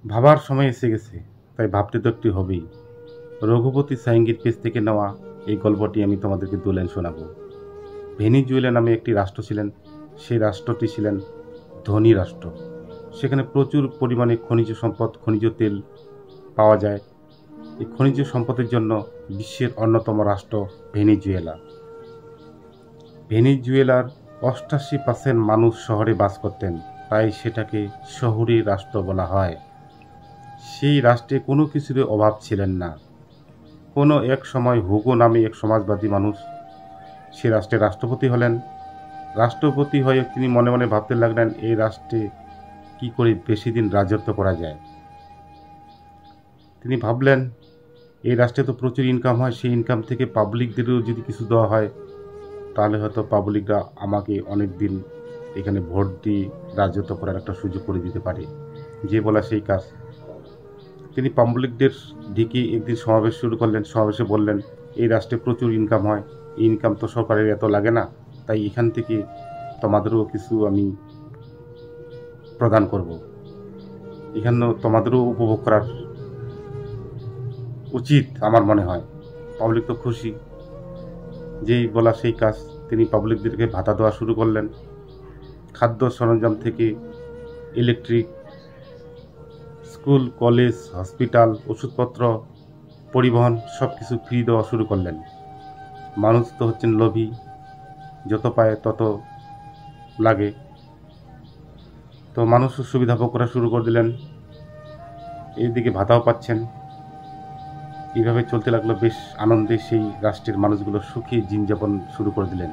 ভাবার সময় এসে গেছে, তাই ভাবতে তো একটু হবেই। রঘুপতি সাইঙ্গির পেজ থেকে নেওয়া এই গল্পটি আমি তোমাদেরকে দু লাইন শোনাব। ভেনিজুয়েলা নামে একটি রাষ্ট্র ছিলেন। সেই রাষ্ট্রটি ছিলেন ধনী রাষ্ট্র। সেখানে প্রচুর পরিমাণে খনিজ সম্পদ, খনিজ তেল পাওয়া যায়। এই খনিজ সম্পদের জন্য বিশ্বের অন্যতম রাষ্ট্র ভেনিজুয়েলা। ভেনিজুয়েলার 88% মানুষ শহরে বাস করতেন, তাই সেটাকে শহুরে রাষ্ট্র বলা হয়। সেই রাষ্ট্রে কোনো কিছুরই অভাব ছিলেন না। কোনো এক সময় হুগো নামে এক সমাজবাদী মানুষ সে রাষ্ট্রের রাষ্ট্রপতি হলেন। রাষ্ট্রপতি হয়ে তিনি মনে মনে ভাবতে লাগলেন, এই রাষ্ট্রে কি করে বেশি দিন রাজত্ব করা যায়। তিনি ভাবলেন, এই রাষ্ট্রে তো প্রচুর ইনকাম হয়, সেই ইনকাম থেকে পাবলিকদেরও যদি কিছু দেওয়া হয়, তাহলে হয়তো পাবলিকরা আমাকে অনেক দিন এখানে ভোট দিয়ে রাজত্ব করার একটা সুযোগ করে দিতে পারে। যে বলা সেই কাজ। তিনি পাবলিকদের ডেকে একদিন সমাবেশ শুরু করলেন। সমাবেশে বললেন, এই রাষ্ট্রে প্রচুর ইনকাম হয়, এই ইনকাম তো সরকারের এত লাগে না, তাই এখান থেকে তোমাদেরও কিছু আমি প্রদান করব, এখানে তোমাদেরও উপভোগ করার উচিত আমার মনে হয়। পাবলিক তো খুশি। যেই বলা সেই কাজ, তিনি পাবলিকদেরকে ভাতা দেওয়া শুরু করলেন। খাদ্য সরঞ্জাম থেকে ইলেকট্রিক, স্কুল, কলেজ, হসপিটাল, ওষুধপত্র, পরিবহন সব কিছু ফ্রি দেওয়া শুরু করলেন। মানুষ তো হচ্ছেন লোভী, যত পায় তত লাগে, তো মানুষও সুবিধা ভোগ করা শুরু করে দিলেন। এইদিকে ভাতাও পাচ্ছেন। এইভাবে চলতে লাগলো। বেশ আনন্দে সেই রাষ্ট্রের মানুষগুলো সুখী জীবনযাপন শুরু করে দিলেন।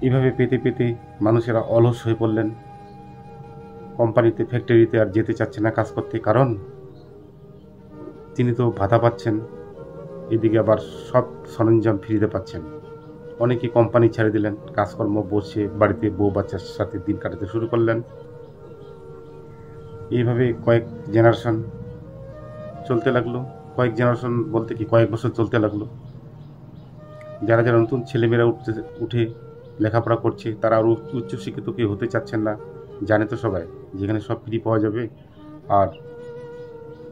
এইভাবে পেতে পেতে মানুষেরা অলস হয়ে পড়লেন। কোম্পানিতে, ফ্যাক্টরিতে আর যেতে চাচ্ছে না কাজ করতে, কারণ তিনি তো ভাতা পাচ্ছেন, এদিকে আবার সব সরঞ্জাম ফ্রিতে পাচ্ছেন। অনেকে কোম্পানি ছেড়ে দিলেন, কাজকর্ম বসে বাড়িতে বউ বাচ্চার সাথে দিন কাটাতে শুরু করলেন। এইভাবে কয়েক জেনারেশন চলতে লাগলো। কয়েক জেনারেশন বলতে কি, কয়েক বছর চলতে লাগলো। যারা যারা নতুন ছেলেমেয়েরা উঠে লেখাপড়া করছে, তারা আরও উচ্চশিক্ষিত কেউ হতে চাচ্ছেন না। জানে তো সবাই যেখানে সব ফ্রি পাওয়া যাবে আর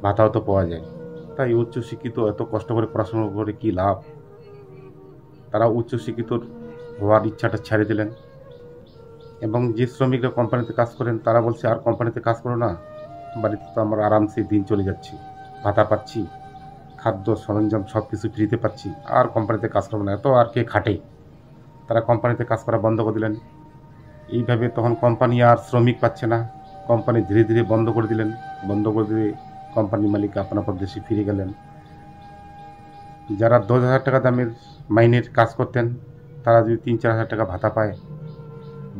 ভাতাও তো পাওয়া যায়, তাই উচ্চশিক্ষিত এত কষ্ট করে পড়াশোনা করে কি লাভ। তারা উচ্চশিক্ষিত হওয়ার ইচ্ছাটা ছেড়ে দিলেন। এবং যে শ্রমিকরা কোম্পানিতে কাজ করেন, তারা বলছে, আর কোম্পানিতে কাজ করো না, বাড়িতে তো আমার আরামসে দিন চলে যাচ্ছে, ভাতা পাচ্ছি, খাদ্য সরঞ্জাম সব কিছু ফ্রিতে পাচ্ছি, আর কোম্পানিতে কাজ করবো না, এত আর কে খাটে। তারা কোম্পানিতে কাজ করা বন্ধ করে দিলেন। এইভাবে তখন কোম্পানি আর শ্রমিক পাচ্ছে না। কোম্পানি ধীরে ধীরে বন্ধ করে দিলেন। বন্ধ করে দিয়ে কোম্পানির মালিক আপন আপন দেশে ফিরে গেলেন। যারা 10,000 টাকা দামের মাইনের কাজ করতেন, তারা যদি 3-4 হাজার টাকা ভাতা পায়,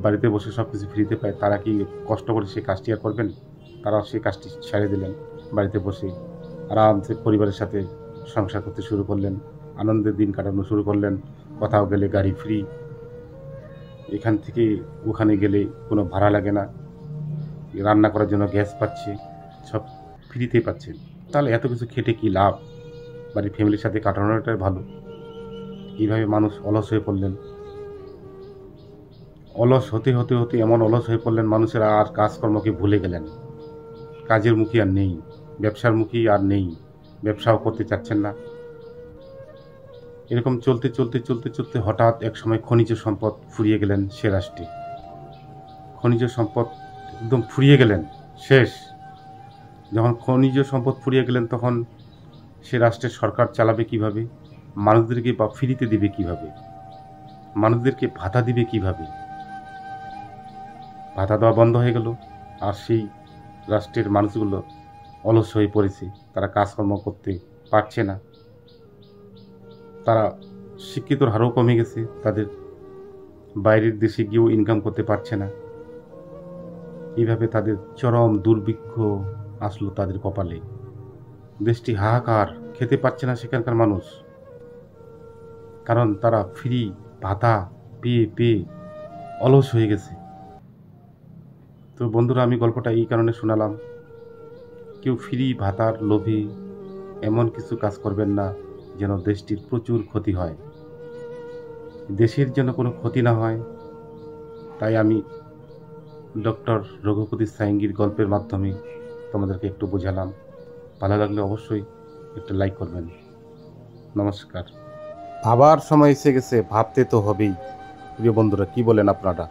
বাড়িতে বসে সব কিছু ফ্রিতে পায়, তারা কি কষ্ট করে সেই কাজটি আর করবেন? তারা সেই কাজটি ছেড়ে দিলেন। বাড়িতে বসে আরামসে পরিবারের সাথে সংসার করতে শুরু করলেন, আনন্দের দিন কাটানো শুরু করলেন। কোথাও গেলে গাড়ি ফ্রি, এখান থেকে ওখানে গেলে কোনো ভাড়া লাগে না, রান্না করার জন্য গ্যাস পাচ্ছে, সব ফ্রিতেই পাচ্ছেন। তাহলে এত কিছু খেটে কি লাভ? বাড়ির ফ্যামিলির সাথে কাটানোটাই ভালো। এইভাবে মানুষ অলস হয়ে পড়লেন। অলস হতে হতে হতে এমন অলস হয়ে পড়লেন, মানুষেরা আর কাজকর্মকে ভুলে গেলেন। কাজের মুখী আর নেই, ব্যবসার মুখী আর নেই, ব্যবসাও করতে চাচ্ছেন না। এরকম চলতে চলতে চলতে চলতে হঠাৎ এক সময় খনিজ সম্পদ ফুরিয়ে গেলেন সে রাষ্ট্রে। খনিজ সম্পদ একদম ফুরিয়ে গেলেন, শেষ। যখন খনিজ সম্পদ ফুরিয়ে গেলেন, তখন সে রাষ্ট্রের সরকার চালাবে কিভাবে? মানুষদেরকে বা ফ্রিতে দিবে কিভাবে? মানুষদেরকে ভাতা দিবে কিভাবে? ভাতা দেওয়া বন্ধ হয়ে গেল। আর সেই রাষ্ট্রের মানুষগুলো অলস হয়ে পড়েছে, তারা কাজকর্ম করতে পারছে না। তারা শিক্ষিতর হারও কমে গেছে, তাদের বাইরের দেশে গিয়েও ইনকাম করতে পারছে না। এইভাবে তাদের চরম দুর্ভিক্ষ আসলো তাদের কপালে। দেশটি হাহাকার, খেতে পারছে না সেখানকার মানুষ, কারণ তারা ফ্রি ভাতা পেয়ে পেয়ে অলস হয়ে গেছে। তো বন্ধুরা, আমি গল্পটা এই কারণে শোনালাম, কেউ ফ্রি ভাতার লোভে এমন কিছু কাজ করবেন না যেন দেশটির প্রচুর ক্ষতি হয়। দেশের যেন কোনো ক্ষতি না হয়, তাই আমি ডক্টর রঘুপতি সাইঙ্গির গল্পের মাধ্যমে তোমাদেরকে একটু বোঝালাম। ভালো লাগলে অবশ্যই একটা লাইক করবেন। নমস্কার। ভাবার সময় এসে গেছে, ভাবতে তো হবেই। প্রিয় বন্ধুরা, কি বলেন আপনারা?